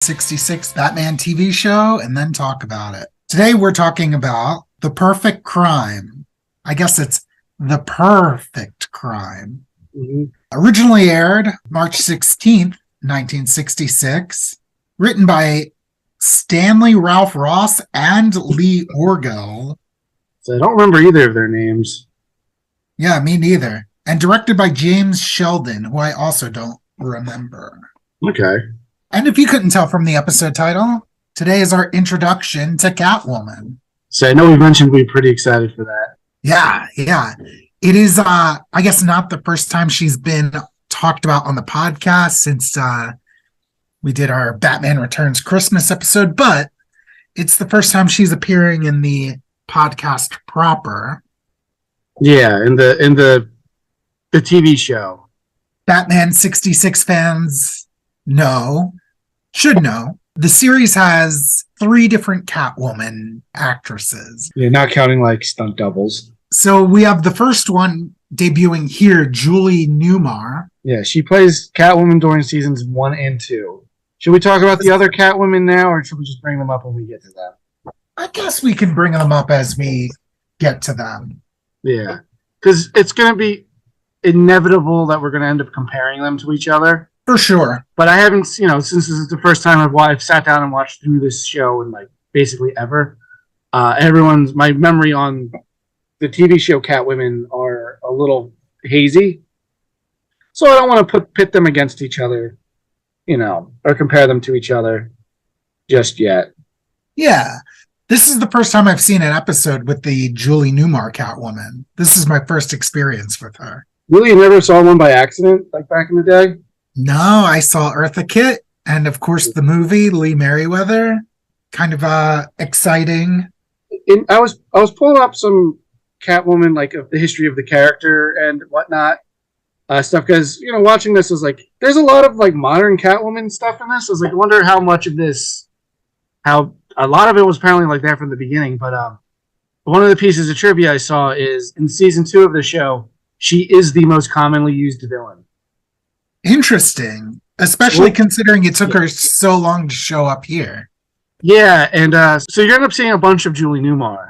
66 Batman TV show and then talk about it. Today we're talking about The Perfect Crime. I guess it's The Purr-fect Crime. Originally aired March 16th, 1966. Written by Stanley Ralph Ross and Lee Orgel. So I don't remember either of their names. Yeah, me neither. And directed by James Sheldon, who I also don't remember. Okay. And if you couldn't tell from the episode title, today is our introduction to Catwoman. So I know we mentioned we're pretty excited for that. Yeah. It is, I guess, not the first time she's been talked about on the podcast since we did our Batman Returns Christmas episode, but it's the first time she's appearing in the podcast proper. Yeah, in the TV show. Batman 66 fans should know. The series has 3 different Catwoman actresses. Yeah, not counting like stunt doubles. So we have the first one debuting here, Julie Newmar. Yeah, she plays Catwoman during seasons 1 and 2. Should we talk about the other Catwomen now, or should we just bring them up when we get to them? I guess we can bring them up as we get to them. Yeah, because it's going to be inevitable that we're going to end up comparing them to each other. For sure. But I haven't, since this is the first time I've sat down and watched through this show and like basically ever, my memory on the TV show Catwomen are a little hazy. So I don't want to pit them against each other, or compare them to each other just yet. Yeah. This is the first time I've seen an episode with the Julie Newmar Catwoman. This is my first experience with her. Really? You never saw one by accident, like back in the day? No, I saw Eartha Kitt and, of course, the movie, Lee Merriweather. Kind of exciting. I was pulling up some Catwoman, like of the history of the character and whatnot, stuff, because, watching this was like, there's a lot of like modern Catwoman stuff in this. I was like, I wonder how much of this, how a lot of it was apparently like there from the beginning, but one of the pieces of trivia I saw is in season 2 of the show, she is the most commonly used villain. Interesting, especially considering it took her so long to show up here. Yeah, and so you're end up seeing a bunch of Julie Newmar.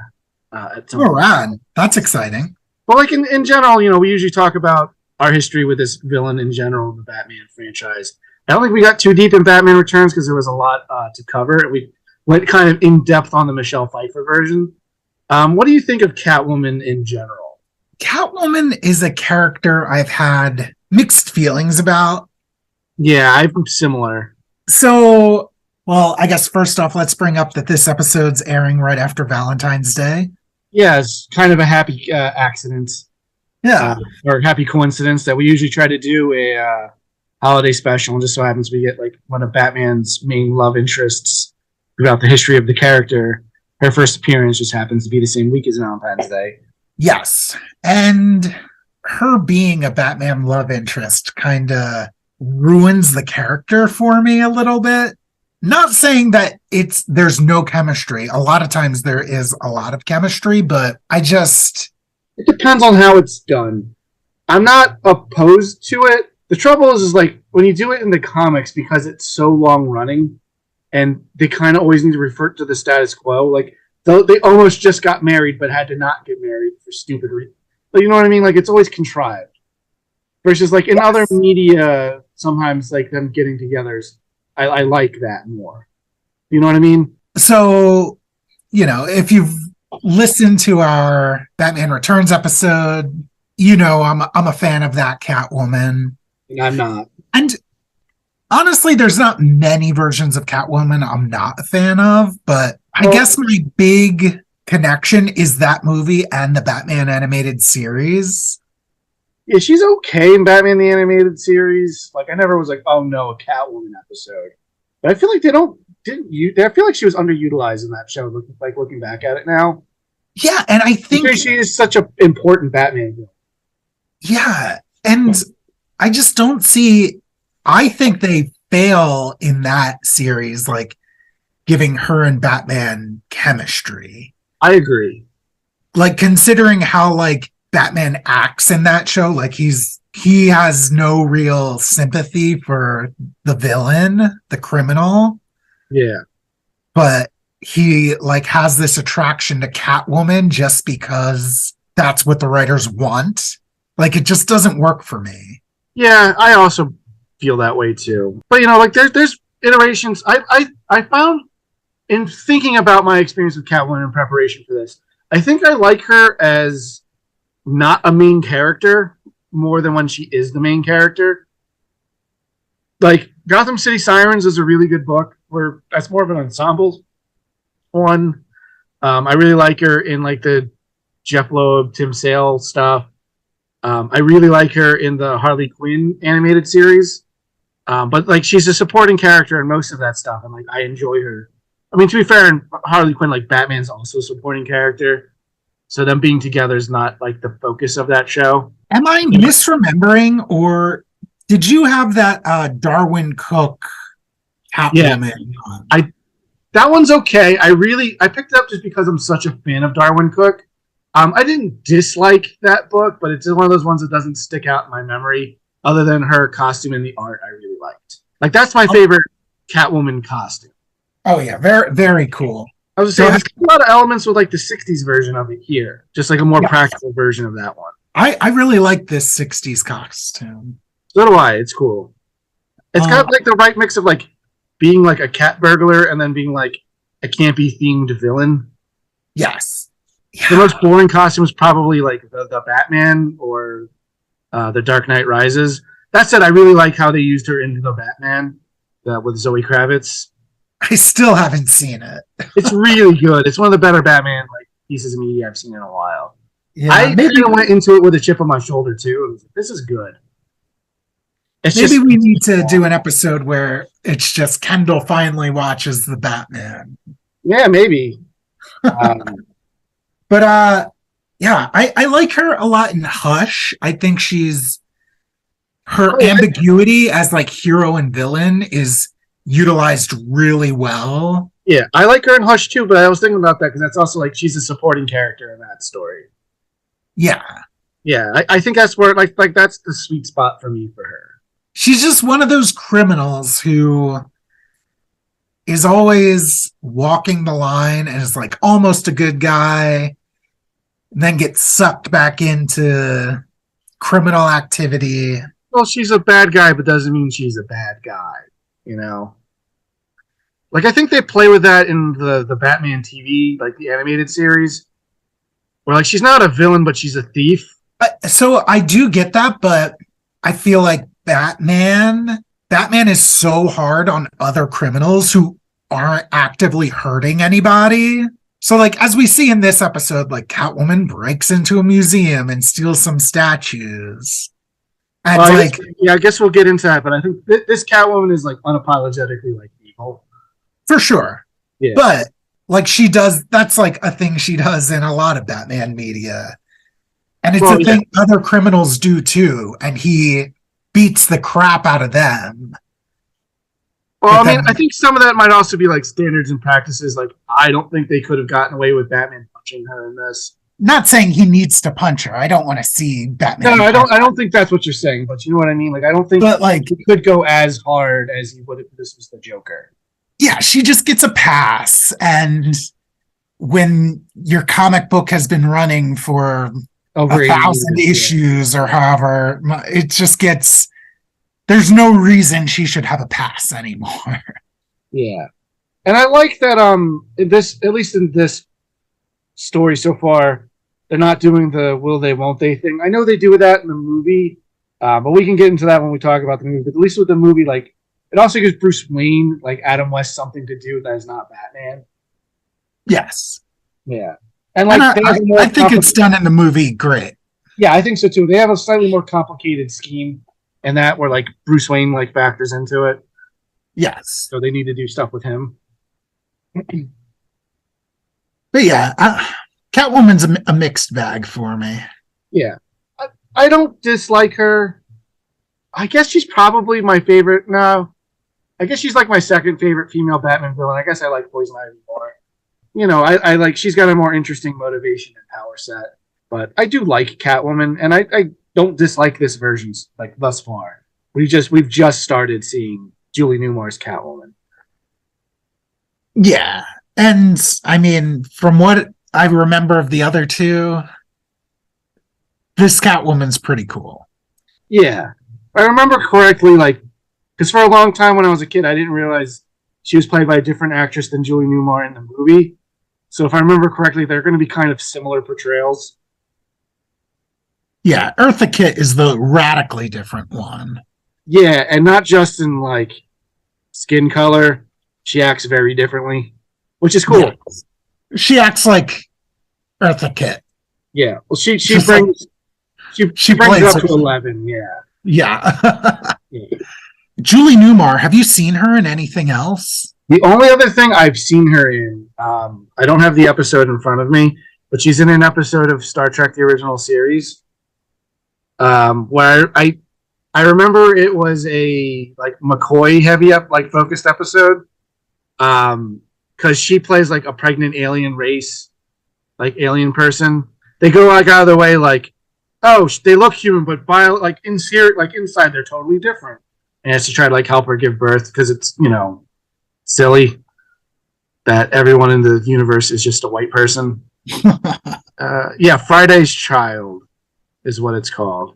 Rad. That's exciting. But like in general, we usually talk about our history with this villain in general, the Batman franchise. I don't think we got too deep in Batman Returns because there was a lot to cover. We went kind of in depth on the Michelle Pfeiffer version. What do you think of Catwoman in general? Catwoman is a character I've had mixed feelings about. Yeah, I'm similar. So, well, I guess first off, let's bring up that this episode's airing right after Valentine's Day. Yeah, it's kind of a happy accident. Yeah. Or happy coincidence that we usually try to do a holiday special, and just so happens we get like one of Batman's main love interests about the history of the character. Her first appearance just happens to be the same week as Valentine's Day. Yes. And her being a Batman love interest kind of ruins the character for me a little bit. Not saying that there's no chemistry. A lot of times there is a lot of chemistry, but it depends on how it's done. I'm not opposed to it. The trouble is like when you do it in the comics, because it's so long running and they kind of always need to revert to the status quo. Like they almost just got married, but had to not get married for stupid reasons. But you know what I mean? Like it's always contrived. Versus like in other media, sometimes like them getting together, I like that more. You know what I mean? So, if you've listened to our Batman Returns episode, I'm a fan of that Catwoman. I'm not. And honestly, there's not many versions of Catwoman I'm not a fan of, but I guess my big connection is that movie and the Batman animated series. Yeah, she's okay in Batman the Animated Series. Like, I never was like, oh no, a Catwoman episode. But I feel like I feel like she was underutilized in that show, looking back at it now. Yeah, and I think she is such an important Batman villain. Yeah, and I just don't see... I think they fail in that series, like, giving her and Batman chemistry. I agree. Like, considering how, like, Batman acts in that show, like, he has no real sympathy for the villain, the criminal. Yeah. but he like has this attraction to Catwoman just because that's what the writers want. Like it just doesn't work for me. Yeah, I also feel that way too. But like there's iterations. I found in thinking about my experience with Catwoman in preparation for this, I think I like her as not a main character more than when she is the main character. Like Gotham City Sirens is a really good book where that's more of an ensemble one. I really like her in like the Jeff Loeb, Tim Sale stuff. I really like her in the Harley Quinn animated series. But like she's a supporting character in most of that stuff, and like I enjoy her. I mean, to be fair, in Harley Quinn, like Batman's also a supporting character, so them being together is not like the focus of that show. Am I misremembering, or did you have that Darwin Cook Catwoman? Yeah. That one's okay. I picked it up just because I'm such a fan of Darwin Cook. I didn't dislike that book, but it's one of those ones that doesn't stick out in my memory, other than her costume and the art I really liked. Like that's my favorite Catwoman costume. Oh yeah, very very cool. I was saying there's a lot of elements with like the '60s version of it here, just like a more practical version of that one. I really like this '60s costume. So do I. It's cool. It's got like the right mix of like being like a cat burglar and then being like a campy themed villain. Yes. Yeah. The most boring costume is probably like the Batman or the Dark Knight Rises. That said, I really like how they used her into the Batman with Zoe Kravitz. I still haven't seen it. It's really good. It's one of the better Batman like pieces of media I've seen in a while. Yeah, I kind of went into it with a chip on my shoulder too. And was like, this is good. Maybe we need to do an episode where it's just Kendall finally watches the Batman. Yeah, maybe. But yeah, I like her a lot in Hush. I think her ambiguity as like hero and villain is utilized really well. Yeah, I like her in Hush too, but I was thinking about that because that's also like she's a supporting character in that story. Yeah. Yeah, I think that's where like that's the sweet spot for me for her. She's just one of those criminals who is always walking the line and is like almost a good guy, and then gets sucked back into criminal activity. Well, she's a bad guy, but doesn't mean she's a bad guy, you know? Like, I think they play with that in the Batman TV, like the animated series, where like she's not a villain, but she's a thief. So I do get that, but I feel like Batman is so hard on other criminals who aren't actively hurting anybody. So like as we see in this episode, like Catwoman breaks into a museum and steals some statues. And I guess we'll get into that, but I think this Catwoman is like unapologetically like evil. For sure. Yeah. But like that's like a thing she does in a lot of Batman media. And it's a thing other criminals do too, and he beats the crap out of them. Well, I think some of that might also be like standards and practices. Like, I don't think they could have gotten away with Batman punching her in this. Not saying he needs to punch her. I don't want to see Batman. No, I don't think that's what you're saying. But you know what I mean. Like, I don't think he could go as hard as he would if this was the Joker. Yeah, she just gets a pass, and when your comic book has been running for over 1,000 issues or however, it just gets. There's no reason she should have a pass anymore. Yeah, and I like that. At least in this story so far, they're not doing the will they won't they thing. I know they do that in the movie, but we can get into that when we talk about the movie. But at least with the movie, like it also gives Bruce Wayne, like Adam West, something to do that is not Batman. Yes. Yeah, and I think it's done in the movie great. Yeah, I think so too. They have a slightly more complicated scheme. And that where like Bruce Wayne like factors into it. Yes. So they need to do stuff with him. But yeah, Catwoman's a mixed bag for me. Yeah. I don't dislike her. I guess she's probably my favorite. No. I guess she's like my second favorite female Batman villain. I guess I like Poison Ivy more. You know, I like she's got a more interesting motivation and power set. But I do like Catwoman, and I don't dislike this version like thus far. We've just started seeing Julie Newmar's Catwoman. Yeah. And I mean, from what I remember of the other two, this Catwoman's pretty cool. Yeah. If I remember correctly, like, because for a long time when I was a kid, I didn't realize she was played by a different actress than Julie Newmar in the movie. So if I remember correctly, they're going to be kind of similar portrayals. Yeah, Eartha Kitt is the radically different one. Yeah, and not just in like skin color. She acts very differently, which is cool. Yeah. She acts like Eartha Kitt. Yeah. Well, she Just brings she brings it plays up to it. 11. Yeah. Yeah. Yeah. Julie Newmar, have you seen her in anything else? The only other thing I've seen her in, I don't have the episode in front of me, but she's in an episode of Star Trek: The Original Series, where I remember it was a like McCoy heavy up like focused episode, because she plays like a pregnant alien race, like alien person. They go like out of the way, like, oh, they look human, but like inside they're totally different, and has to try to like help her give birth because it's silly that everyone in the universe is just a white person. Yeah, Friday's Child is what it's called.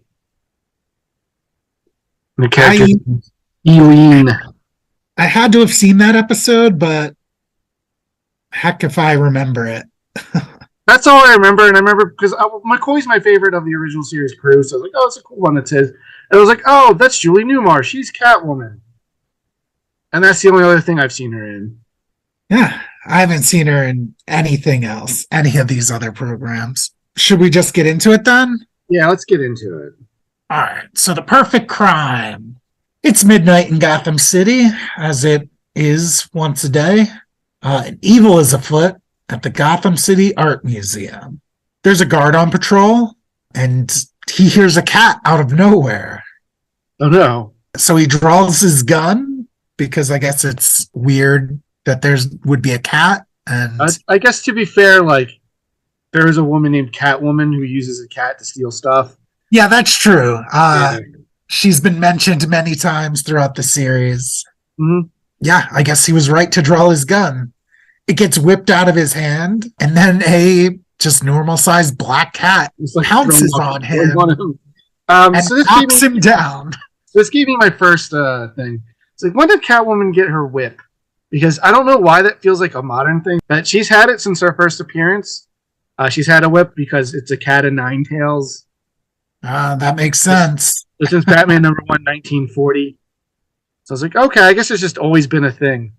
The character Eileen. I had to have seen that episode, but heck if I remember it. That's all I remember, and I remember because McCoy's my favorite of the original series crew, so I was like, oh, it's a cool one, it's his. And I was like, oh, that's Julie Newmar, she's Catwoman. And that's the only other thing I've seen her in. Yeah, I haven't seen her in anything else, any of these other programs. Should we just get into it then? Yeah, let's get into it. All right, so the perfect crime. It's midnight in Gotham City, as it is once a day. An evil is afoot at the Gotham City Art Museum. There's a guard on patrol, and he hears a cat out of nowhere. Oh, no. So he draws his gun, because I guess it's weird that would be a cat. And I guess to be fair, like, there is a woman named Catwoman who uses a cat to steal stuff. Yeah, that's true. She's been mentioned many times throughout the series. Mm-hmm. Yeah, I guess he was right to draw his gun. It gets whipped out of his hand, and then a just normal-sized black cat like pounces on him and so this knocks him down. This gave me my first thing. It's like, when did Catwoman get her whip? Because I don't know why that feels like a modern thing. But she's had it since her first appearance. She's had a whip because it's a cat of nine tails. That makes sense. Since Batman #1, 1940. So I was like, okay, I guess it's just always been a thing.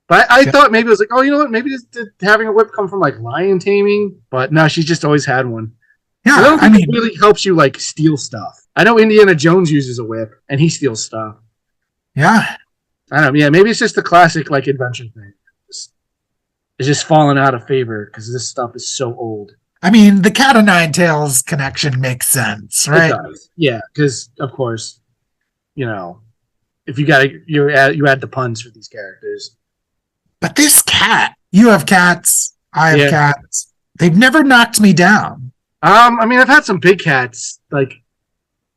But I thought maybe it was like, oh, you know what? Maybe did having a whip come from like lion taming? But no, she's just always had one. Yeah, I don't think it really helps you like steal stuff. I know Indiana Jones uses a whip and he steals stuff. Yeah. I don't know. Yeah, maybe it's just the classic like adventure thing. It's just fallen out of favor because this stuff is so old. I mean, the cat of nine tails connection makes sense, right? It does. Yeah, because of course, if you add the puns for these characters. But this cat, you have cats, I have cats. They've never knocked me down. I mean, I've had some big cats, like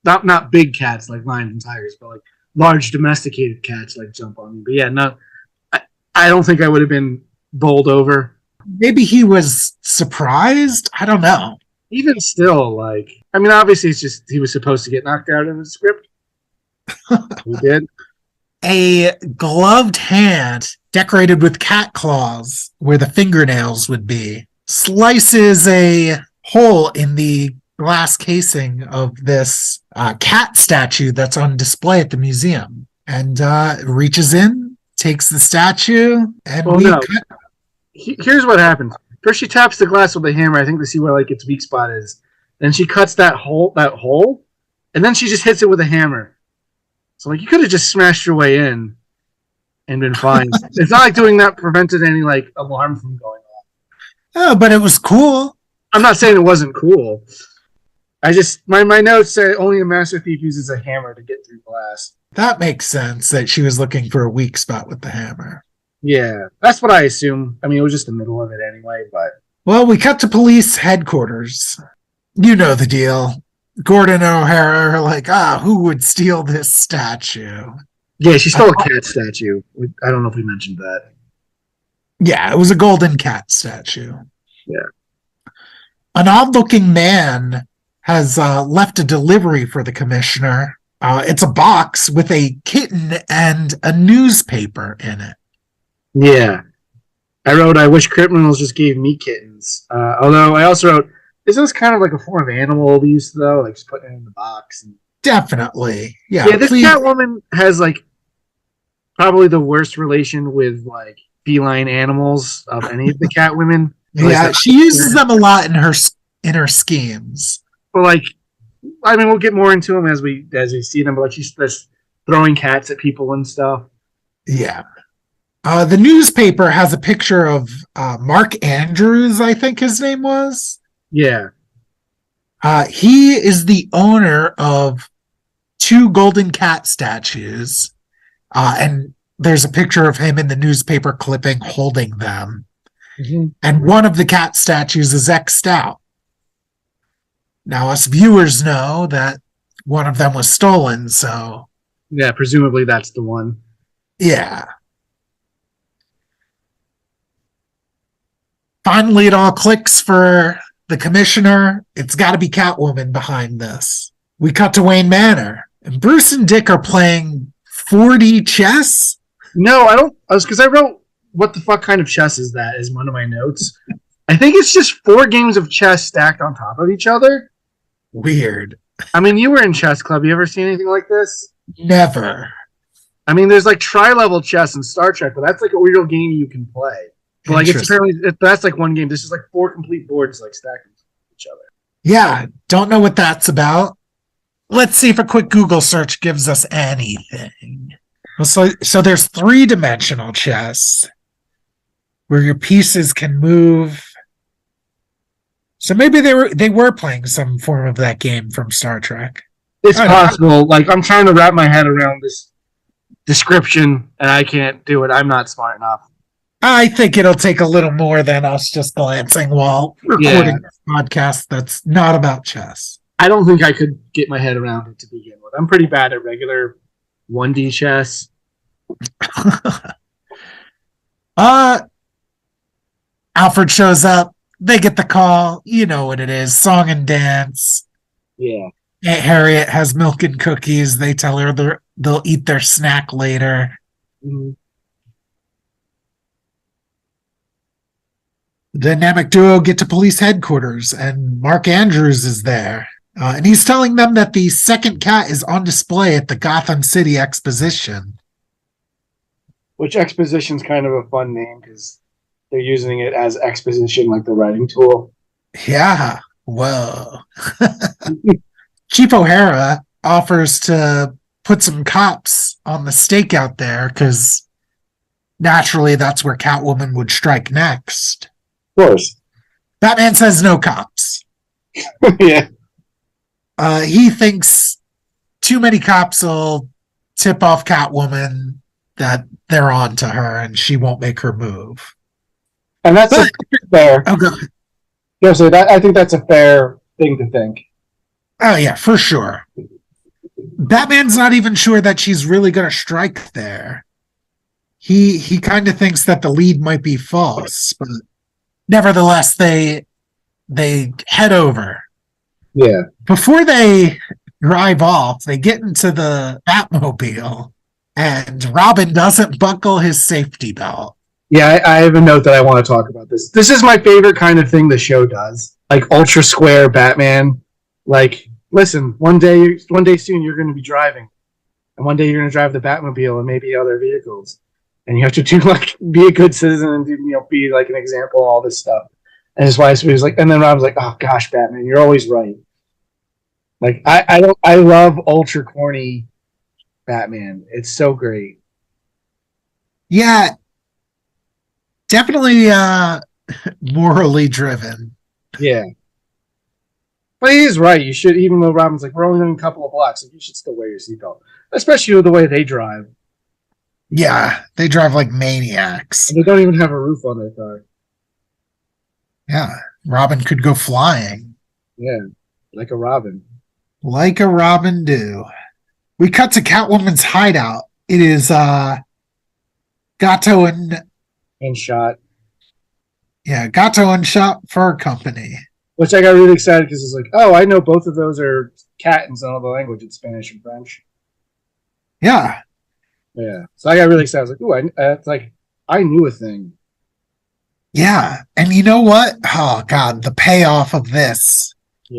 not big cats like lions and tigers, but like large domesticated cats like jump on me. But yeah, no, I don't think I would have been bowled over. Maybe he was surprised. I don't know. Even still, like, I mean, obviously it's just he was supposed to get knocked out in the script. He did. A gloved hand decorated with cat claws where the fingernails would be slices a hole in the glass casing of this cat statue that's on display at the museum, and reaches in, takes the statue, and Here's what happens. First, she taps the glass with a hammer, I think, to see where like its weak spot is. Then she cuts that hole, and then she just hits it with a hammer. So like you could have just smashed your way in and been fine. It's not like doing that prevented any like alarm from going off. Oh, but it was cool. I'm not saying it wasn't cool. I just my notes say only a master thief uses a hammer to get through glass. That makes sense that she was looking for a weak spot with the hammer. Yeah, that's what I assume. I mean, it was just the middle of it anyway, but... Well, we cut to police headquarters. You know the deal. Gordon and O'Hara are like, who would steal this statue? Yeah, she stole a cat statue. I don't know if we mentioned that. Yeah, it was a golden cat statue. Yeah. An odd-looking man has left a delivery for the commissioner. It's a box with a kitten and a newspaper in it. Yeah. I wrote, I wish criminals just gave me kittens. Although I also wrote, isn't this kind of like a form of animal abuse, though? Like just putting it in the box. Definitely. Yeah, this Catwoman has like probably the worst relation with like feline animals of any of the Catwomen. Yeah, she uses them a lot in her schemes. But like, I mean, we'll get more into them as we see them. But like, she's just throwing cats at people and stuff. Yeah. The newspaper has a picture of Mark Andrews, I think his name was. Yeah. He is the owner of 2 golden cat statues. And there's a picture of him in the newspaper clipping holding them. Mm-hmm. And one of the cat statues is X'd out. Now, us viewers know that one of them was stolen, so... Yeah, presumably that's the one. Yeah. Finally, it all clicks for the commissioner. It's got to be Catwoman behind this. We cut to Wayne Manor, and Bruce and Dick are playing 4D chess? No, I don't... Because I wrote, what the fuck kind of chess is that, is one of my notes. I think it's just 4 games of chess stacked on top of each other. Weird. I mean, you were in chess club. You ever seen anything like this? Never. I mean, there's like tri-level chess in Star Trek, but that's like a real game you can play. But like, it's apparently that's like one game. This is like 4 complete boards like stacked on each other. Yeah, don't know what that's about. Let's see if a quick Google search gives us anything. Well, so there's 3-dimensional chess where your pieces can move. So maybe they were playing some form of that game from Star Trek. It's possible. Like, I'm trying to wrap my head around this description, and I can't do it. I'm not smart enough. I think it'll take a little more than us just glancing while recording this podcast that's not about chess. I don't think I could get my head around it to begin with. I'm pretty bad at regular 1D chess. Alfred shows up. They get the call. You know what it is. Song and dance. Yeah. Aunt Harriet has milk and cookies. They tell her they'll eat their snack later. Mm-hmm. The dynamic duo get to police headquarters, and Mark Andrews is there. And he's telling them that the second cat is on display at the Gotham City Exposition. Which Exposition's kind of a fun name because they're using it as exposition, like the writing tool. Yeah. Whoa. Chief O'Hara offers to put some cops on the stakeout there because naturally that's where Catwoman would strike next. Of course. Batman says no cops. Yeah. He thinks too many cops will tip off Catwoman that they're on to her and she won't make her move. And that's fair. Okay. Yeah, so I think that's a fair thing to think. Oh, yeah, for sure. Batman's not even sure that she's really going to strike there. He kind of thinks that the lead might be false, but nevertheless, they head over. Yeah. Before they drive off, they get into the Batmobile, and Robin doesn't buckle his safety belt. Yeah, I have a note that I want to talk about this. This is my favorite kind of thing the show does. Like ultra square Batman. Like, listen, one day soon you're going to be driving. And one day you're going to drive the Batmobile and maybe other vehicles. And you have to do like be a good citizen and be like an example, all this stuff. And his wife was like, and then Robin's like, oh gosh, Batman, you're always right. Like I love ultra corny Batman. It's so great. Yeah. Definitely morally driven. Yeah. But he is right. You should, even though Robin's like, we're only doing a couple of blocks, like, you should still wear your seatbelt. Especially with the way they drive. Yeah, they drive like maniacs. And they don't even have a roof on their car. Yeah, Robin could go flying. Yeah, like a Robin. Like a Robin do. We cut to Catwoman's hideout. It is Gato and Shot. Yeah, Gato and Shop Fur Company. Which I got really excited because it's like, oh, I know both of those are cat in some other language. It's Spanish and French. Yeah. Yeah. So I got really excited. I was like, ooh, it's like, I knew a thing. Yeah. And you know what? Oh, God, the payoff of this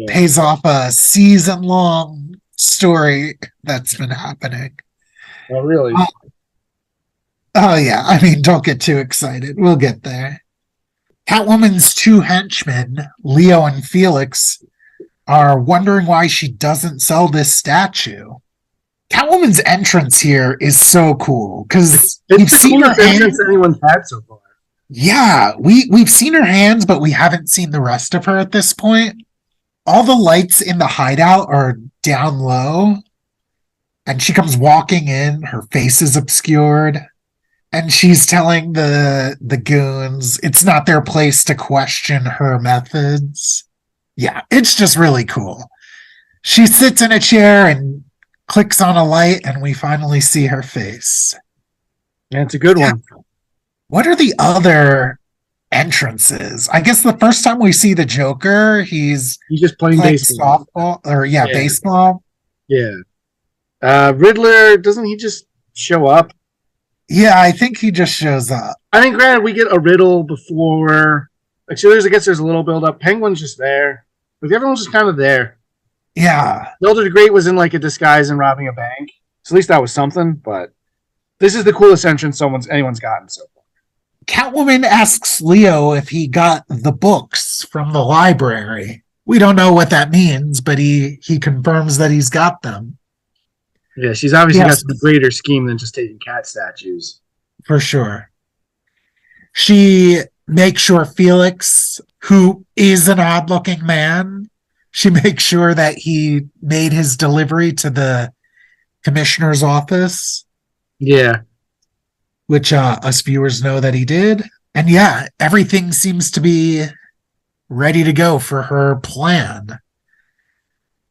pays off a season long story that's been happening. Oh, really? Oh, yeah. I mean, don't get too excited. We'll get there. Catwoman's two henchmen, Leo and Felix, are wondering why she doesn't sell this statue. Catwoman's entrance here is so cool because we've seen her hands anyone's had so far. Yeah, we've seen her hands, but we haven't seen the rest of her at this point. All the lights in the hideout are down low, and she comes walking in. Her face is obscured, and she's telling the goons it's not their place to question her methods. Yeah, it's just really cool. She sits in a chair and clicks on a light, and we finally see her face. And it's a good one. What are the other entrances? I guess the first time we see the Joker, he's just playing baseball. Softball, or baseball. Yeah. Riddler, doesn't he just show up? Yeah, I think he just shows up. I mean, granted, we get a riddle before. Like, so I guess there's a little build up. Penguin's just there. Like, everyone's just kind of there. Yeah. Elder the Great was in like a disguise and robbing a bank. So at least that was something, but this is the coolest entrance anyone's gotten so far. Catwoman asks Leo if he got the books from the library. We don't know what that means, but he confirms that he's got them. Yeah, she's obviously got some greater scheme than just taking cat statues. For sure. She makes sure Felix, who is an odd-looking man, she makes sure that he made his delivery to the commissioner's office. Yeah. Which us viewers know that he did. And yeah, everything seems to be ready to go for her plan.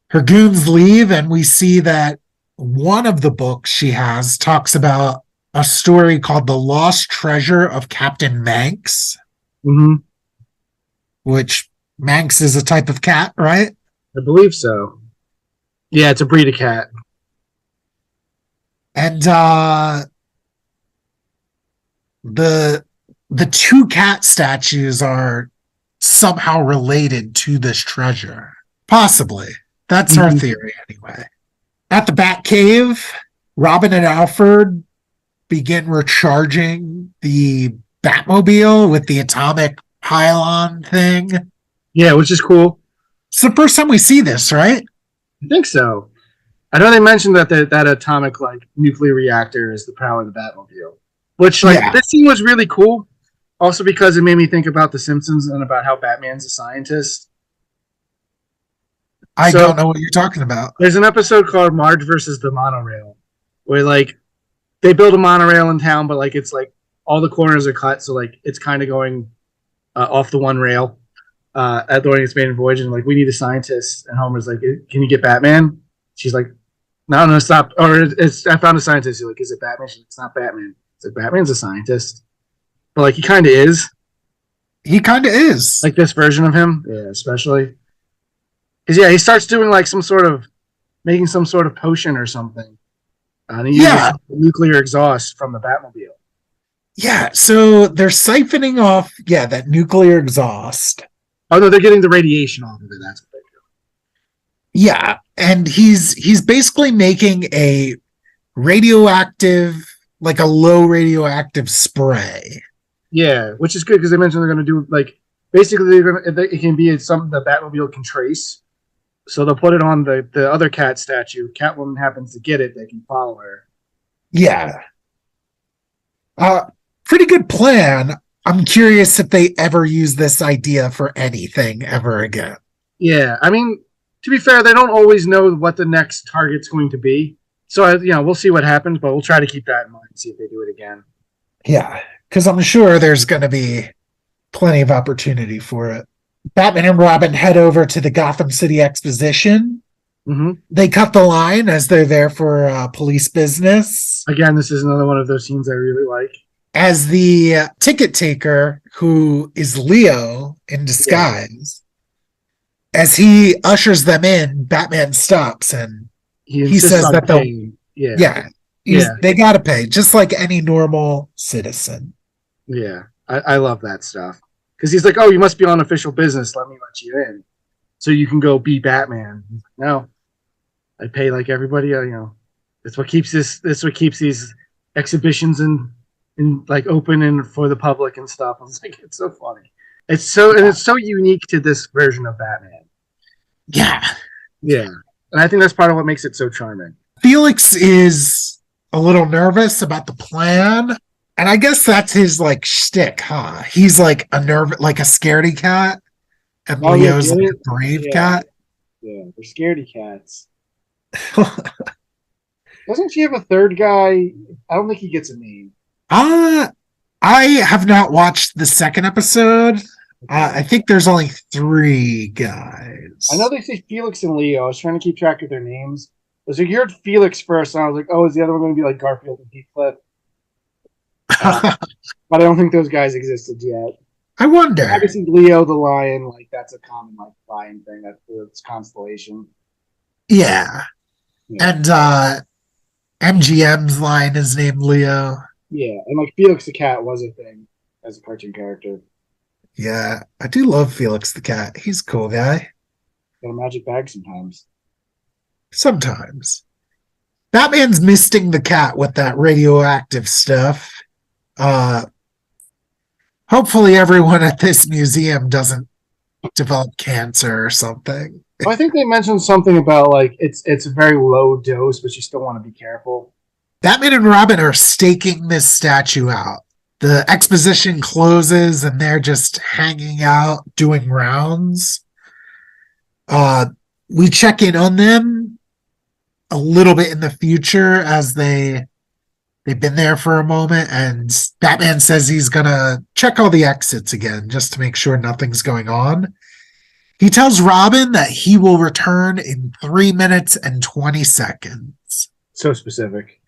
Her goons leave, and we see that one of the books she has talks about a story called The Lost Treasure of Captain Manx. Mm-hmm. Which Manx is a type of cat, right? I believe so. Yeah, it's a breed of cat. And the two cat statues are somehow related to this treasure. Possibly. That's our theory anyway. At the Batcave, Robin and Alfred begin recharging the Batmobile with the atomic pylon thing. Yeah, which is cool. It's the first time we see this, right? I think so. I know they mentioned that that atomic nuclear reactor is the power of the Batmobile. Which this scene was really cool. Also because it made me think about The Simpsons and about how Batman's a scientist. I don't know what you're talking about. There's an episode called Marge versus the Monorail, where they build a monorail in town, but it's all the corners are cut, so it's kind of going off the one rail during its maiden voyage, and we need a scientist. And Homer's like, "Can you get Batman?" She's like, "No, stop." Or I found a scientist. He's like, "Is it Batman?" She's like, "It's not Batman." It's like, Batman's a scientist, but he kind of is. He kind of is. This version of him, yeah, especially. Because he starts doing making some sort of potion or something. And he uses nuclear exhaust from the Batmobile. Yeah, so they're siphoning off, that nuclear exhaust. Oh no, they're getting the radiation off of it. That's what they're doing. Yeah, and he's basically making a radioactive, a low radioactive spray. Yeah, which is good because they mentioned they're going to do basically it can be something the Batmobile can trace. So they'll put it on the other cat statue. Catwoman happens to get it, they can follow her. Yeah. Pretty good plan. I'm curious if they ever use this idea for anything ever again. Yeah, I mean, to be fair, they don't always know what the next target's going to be. So, we'll see what happens, but we'll try to keep that in mind and see if they do it again. Yeah, because I'm sure there's going to be plenty of opportunity for it. Batman and Robin head over to the Gotham City Exposition. Mm-hmm. They cut the line as they're there for police business. Again, this is another one of those scenes I really like. as the ticket taker, who is Leo in disguise. As he ushers them in, Batman stops and he insists says on that paying. they got to pay just like any normal citizen. Yeah, I love that stuff because he's like, "Oh, you must be on official business. Let me let you in, so you can go be Batman." He's like, no, I pay like everybody. That's what keeps this. That's what keeps these exhibitions in like open and for the public and stuff. I was like, it's so funny. It's so unique to this version of Batman. Yeah, Yeah, and I think that's part of what makes it so charming. Felix is a little nervous about the plan. And I guess that's his like shtick, huh? He's like a scaredy cat, and Leo's like a brave cat. Yeah, they're scaredy cats. Doesn't she have a third guy? I don't think he gets a name. I have not watched the second episode. I think there's only 3 guys. I know they say Felix and Leo. I was trying to keep track of their names. I was like, you heard Felix first, and I was like, oh, is the other one going to be like Garfield and Heathcliff? But I don't think those guys existed yet. I wonder. Obviously, Leo the lion, like that's a common like lion thing. That's constellation. Yeah. And MGM's lion is named Leo. Yeah, and like Felix the cat was a thing as a cartoon character. Yeah, I do love Felix the cat. He's a cool guy. Got a magic bag sometimes. Sometimes. Batman's misting the cat with that radioactive stuff. Hopefully everyone at this museum doesn't develop cancer or something. I think they mentioned something about like it's a very low dose, but you still want to be careful. Batman and Robin are staking this statue out. The exposition closes and they're just hanging out, doing rounds. We check in on them a little bit in the future as they've been there for a moment, and Batman says he's gonna check all the exits again just to make sure nothing's going on. He tells Robin that he will return in 3 minutes and 20 seconds. So specific.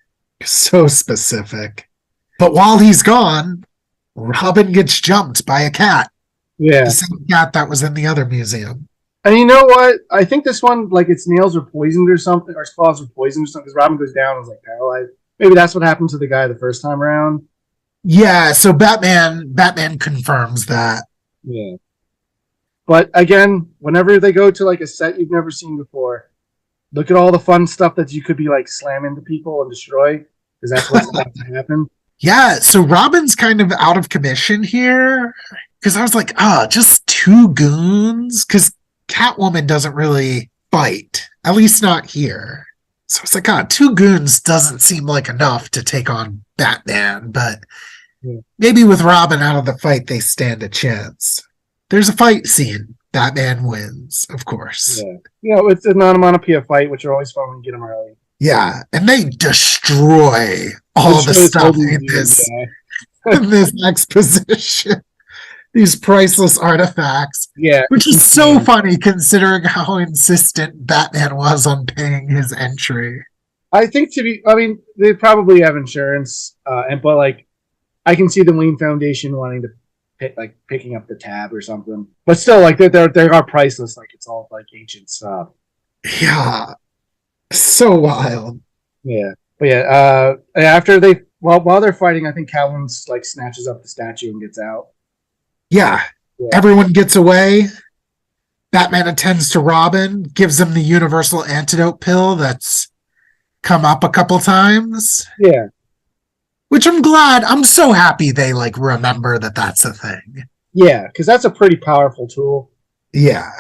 So specific. But while he's gone, Robin gets jumped by a cat. Yeah. The same cat that was in the other museum. And you know what? I think this one, like its nails are poisoned or something, or its claws are poisoned or something, because Robin goes down and is like paralyzed. Maybe that's what happened to the guy the first time around. Yeah, so Batman confirms that. Yeah. But again, whenever they go to like a set you've never seen before, look at all the fun stuff that you could be like slam into people and destroy, because that's what's about to happen. Yeah, so Robin's kind of out of commission here, because I was like, just 2 goons? Because Catwoman doesn't really fight, at least not here. So it's like, 2 goons doesn't seem like enough to take on Batman, but maybe with Robin out of the fight, they stand a chance. There's a fight scene. Batman wins, of course. Yeah, it's an onomatopoeia fight, which are always fun when you get them early. Yeah, and they destroy all the stuff in this exposition. These priceless artifacts. Yeah. Which is so funny considering how insistent Batman was on paying his entry. I think they probably have insurance, but like, I can see the Wayne Foundation wanting to picking up the tab or something. But still, like, they are priceless. Like, it's all like ancient stuff. Yeah. So wild. Yeah. But after while they're fighting, I think Catwoman like snatches up the statue and gets out. Yeah. Everyone gets away. Batman attends to Robin, gives him the universal antidote pill that's come up a couple times. Yeah. Which I'm so happy they like remember that that's a thing. Yeah, because that's a pretty powerful tool. Yeah.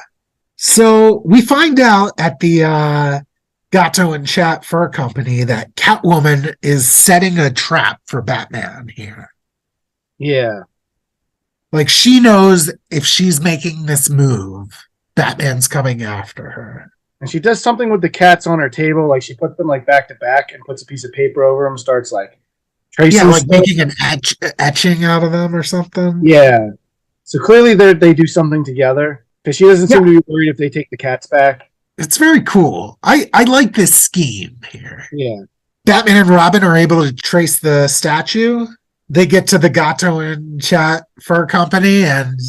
So we find out at the Gato and Chat Fur Company that Catwoman is setting a trap for Batman here. Yeah. Like, she knows if she's making this move, Batman's coming after her. And she does something with the cats on her table. Like, she puts them, like, back to back and puts a piece of paper over them, starts, like, tracing. Yeah, like making an etching out of them or something. Yeah. So clearly they do something together. Because she doesn't seem to be worried if they take the cats back. It's very cool. I like this scheme here. Yeah. Batman and Robin are able to trace the statue. they get to the Gato and chat fur company, and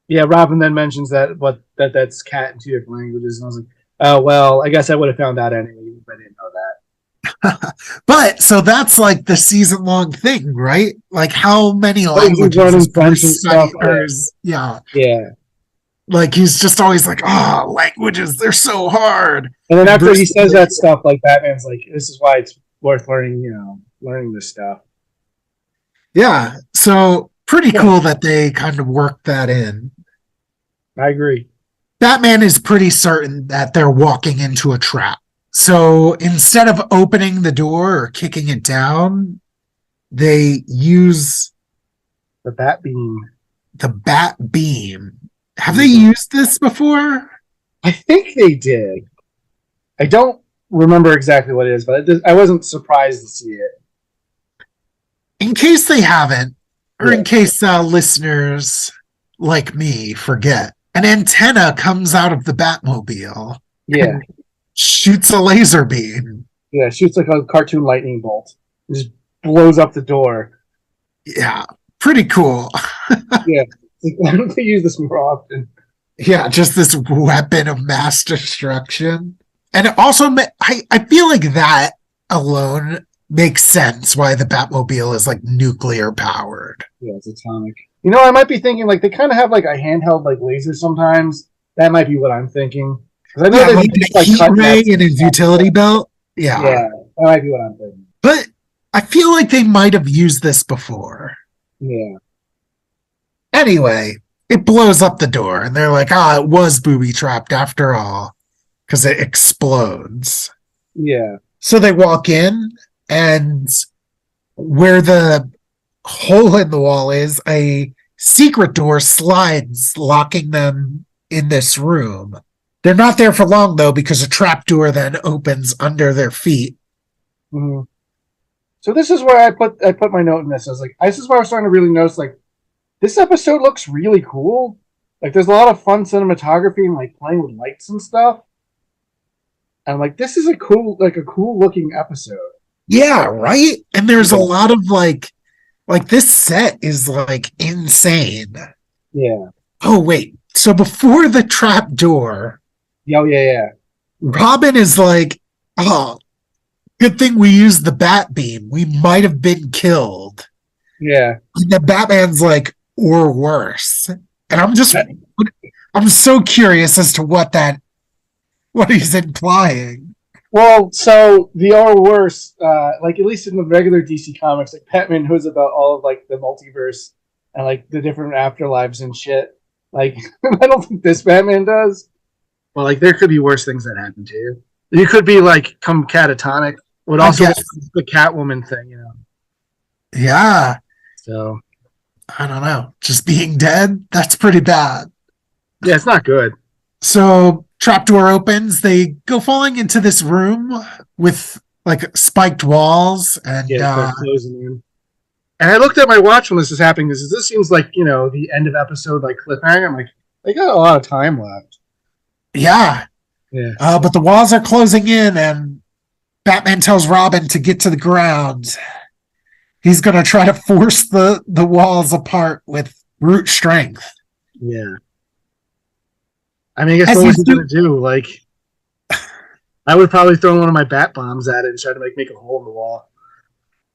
yeah, Robin then mentions that's cat in 2 different languages, and I was like, oh well, I guess I would have found out anyway if I didn't know that. but so that's like the season-long thing, right? Like how many languages learning is French and stuff. Yeah. Yeah. Like he's just always like, oh, languages, they're so hard. And then after he says that stuff, like Batman's like, this is why it's worth learning, learning this stuff. Yeah. So pretty cool that they kind of worked that in. I agree. Batman is pretty certain that they're walking into a trap. So instead of opening the door or kicking it down, they use the bat beam. The bat beam. Have they used this before? I think they did. I don't remember exactly what it is, but I wasn't surprised to see it. In case they haven't, or in case listeners like me forget, an antenna comes out of the Batmobile. Yeah. Shoots a laser beam. Yeah, shoots like a cartoon lightning bolt. It just blows up the door. Yeah, pretty cool. Yeah. Why don't they use this more often? Yeah, just this weapon of mass destruction. And it also, I feel like that alone makes sense why the Batmobile is like nuclear powered. Yeah, it's atomic. I might be thinking like they kind of have like a handheld like laser sometimes. That might be what I'm thinking. Because I know like the heat ray in his utility belt. Yeah, that might be what I'm thinking. But I feel like they might have used this before. Yeah. Anyway, it blows up the door, and they're like, it was booby trapped after all, because it explodes. Yeah. So they walk in, and where the hole in the wall is, a secret door slides, locking them in this room. They're not there for long, though, because a trap door then opens under their feet. Mm-hmm. So this is where I put my note in this. I was like, this is where I was starting to really notice, like, this episode looks really cool. Like, there's a lot of fun cinematography and like playing with lights and stuff. And like, this is a cool looking episode. Yeah, right. And there's a lot of like this set is like insane. Yeah. Oh wait. So before the trap door, yeah. Robin is like, oh, good thing we used the bat beam. We might have been killed. Yeah. And the Batman's like, or worse. And I'm so curious as to what he's implying. Well, so the or worse, like at least in the regular DC comics, like Batman knows about all of like the multiverse and like the different afterlives and shit. Like I don't think this Batman does. Well, like there could be worse things that happen to you. You could be like come catatonic. Would also be the Catwoman thing, Yeah. So I don't know. Just being dead, that's pretty bad. Yeah, it's not good. So trapdoor opens, they go falling into this room with like spiked walls and closing in. And I looked at my watch when this is happening because this seems like, the end of episode like cliffhanger. I'm like, they got a lot of time left. Yeah. But the walls are closing in and Batman tells Robin to get to the ground. He's going to try to force the walls apart with brute strength. Yeah. I mean, I guess what was he going to do? Like, I would probably throw one of my bat bombs at it and try to make a hole in the wall.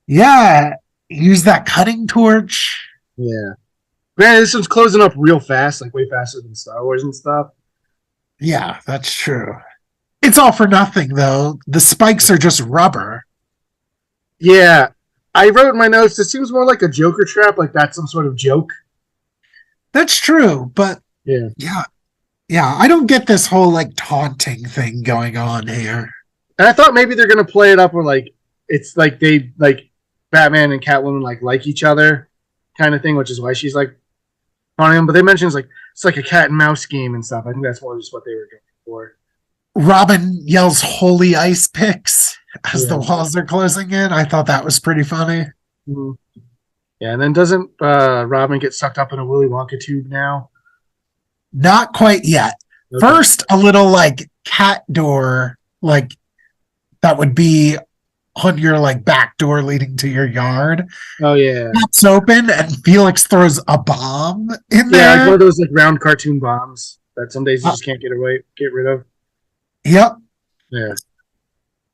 Yeah. Use that cutting torch. Yeah. Man, this one's closing up real fast, like way faster than Star Wars and stuff. Yeah, that's true. It's all for nothing, though. The spikes are just rubber. Yeah. I wrote in my notes, it seems more like a Joker trap, like that's some sort of joke. That's true, but yeah, I don't get this whole like taunting thing going on here. And I thought maybe they're gonna play it up where like it's like they like Batman and Catwoman like each other kind of thing, which is why she's like on him. But they mentioned it's like a cat and mouse game and stuff. I think that's more just what they were going for. Robin yells "Holy ice picks" as the walls are closing in. I thought that was pretty funny. Mm-hmm. Yeah, and then doesn't Robin get sucked up in a Willy Wonka tube now? Not quite yet. Okay. First, a little like cat door, like that would be on your like back door leading to your yard. Oh yeah. Pops open and Felix throws a bomb in Yeah, like one there. of those like round cartoon bombs that some days you just can't get rid of. Yep. Yeah.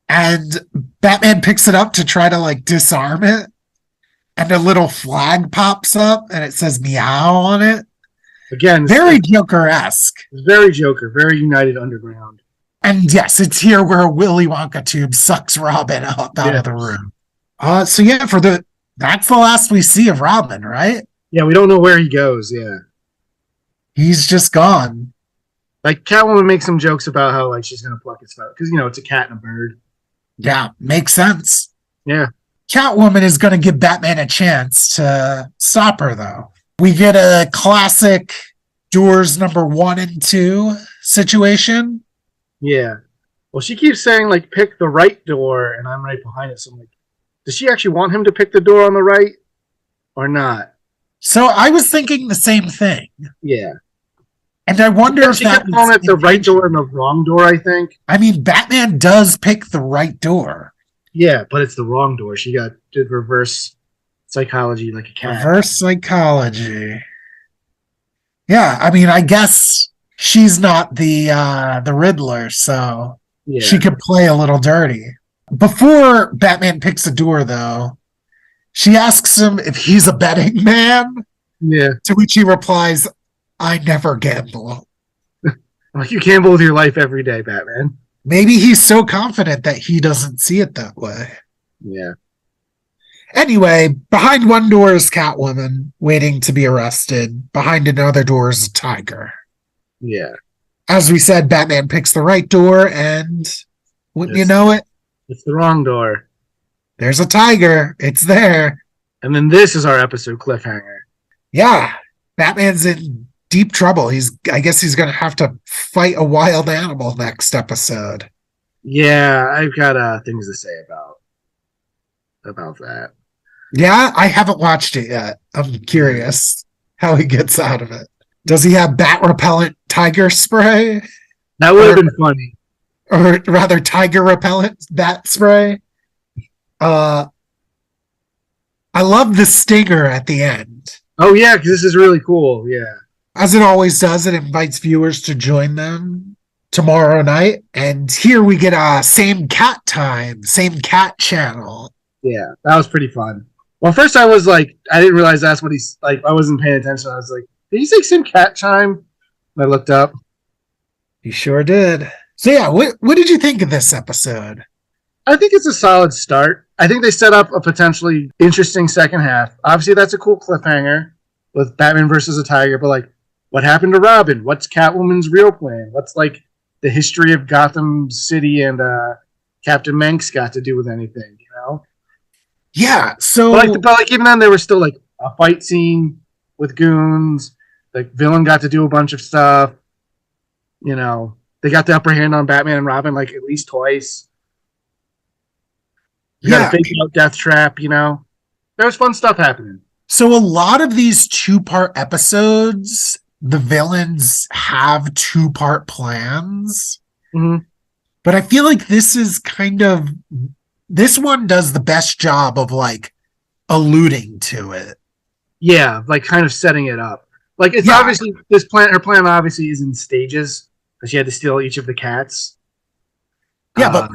And Batman picks it up to try to like disarm it. And a little flag pops up and it says meow on it. Again, Very Joker-esque. Very Joker, very United Underground. And yes, it's here where a Willy Wonka tube sucks Robin out of the room. So yeah, that's the last we see of Robin, right? Yeah, we don't know where he goes. Yeah, he's just gone. Like Catwoman makes some jokes about how like she's gonna pluck his feather because it's a cat and a bird. Yeah, makes sense. Yeah, Catwoman is going to give Batman a chance to stop her, though. We get a classic doors number 1 and 2 situation. Yeah. Well, she keeps saying like pick the right door, and I'm right behind it. So I'm like, does she actually want him to pick the door on the right or not? So I was thinking the same thing. Yeah. And I wonder if she kept calling it the right door and the wrong door, I think. I mean, Batman does pick the right door. Yeah, but it's the wrong door. She did reverse psychology like a cat. Reverse psychology. Yeah, I mean, I guess she's not the Riddler, so she could play a little dirty. Before Batman picks a door, though, she asks him if he's a betting man. Yeah. To which he replies, I never gamble. Like, you gamble with your life every day, Batman. Maybe he's so confident that he doesn't see it that way. Yeah. Anyway, behind one door is Catwoman, waiting to be arrested. Behind another door is a tiger. Yeah. As we said, Batman picks the right door, and wouldn't you know it? It's the wrong door. There's a tiger. It's there. And then this is our episode cliffhanger. Yeah. Batman's in deep trouble. I guess he's going to have to fight a wild animal next episode. Yeah, I've got things to say about that. Yeah, I haven't watched it yet. I'm curious how he gets out of it. Does he have bat repellent tiger spray? That would have been funny. Or rather, tiger repellent bat spray? I love the stinger at the end. Oh, yeah, because this is really cool. Yeah. As it always does, it invites viewers to join them tomorrow night. And here we get same cat time, same cat channel. Yeah, that was pretty fun. Well, first I was like, I didn't realize that's what he's like. I wasn't paying attention. I was like, did he say same cat chime? And I looked up. He sure did. So yeah, what did you think of this episode? I think it's a solid start. I think they set up a potentially interesting second half. Obviously, that's a cool cliffhanger with Batman versus a tiger, but like, what happened to Robin? What's Catwoman's real plan? What's like the history of Gotham City and Captain Manx got to do with anything, you know? Yeah, so but like even then there was still like a fight scene with goons. Like villain got to do a bunch of stuff. You know, they got the upper hand on Batman and Robin like at least twice. You got a fake out death trap, you know. There was fun stuff happening. So a lot of these 2-part episodes, the villains have 2-part plans. Mm-hmm. But I feel like this one does the best job of like alluding to it. Yeah, like kind of setting it up. Like it's obviously her plan obviously is in stages because she had to steal each of the cats. Yeah, but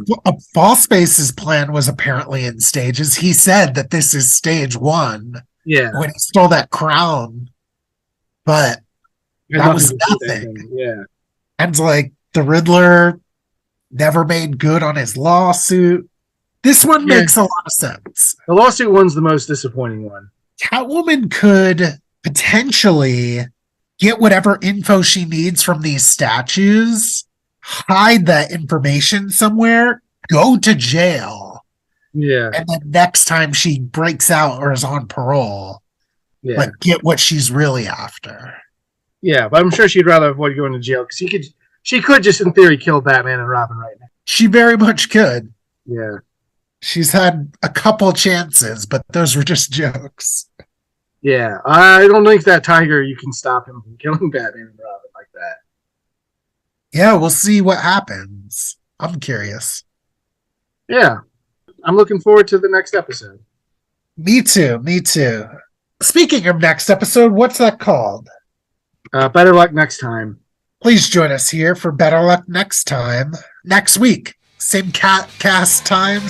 Ballspace's plan was apparently in stages. He said that this is stage 1. Yeah. When he stole that crown. But that was nothing. Yeah. And like the Riddler never made good on his lawsuit. This one makes a lot of sense. The lawsuit one's the most disappointing one. Catwoman could potentially get whatever info she needs from these statues, hide that information somewhere, go to jail. Yeah. And then next time she breaks out or is on parole, like get what she's really after. Yeah, but I'm sure she'd rather avoid going to jail because she could just in theory kill Batman and Robin right now. She very much could. Yeah. She's had a couple chances, but those were just jokes. Yeah, I don't think that tiger, you can stop him from killing Batman and Robin like that. Yeah, we'll see what happens. I'm curious. Yeah. I'm looking forward to the next episode. Me too. Me too. Speaking of next episode, what's that called? Better luck next time. Please join us here for Better Luck Next Time. Next week. Same cast time,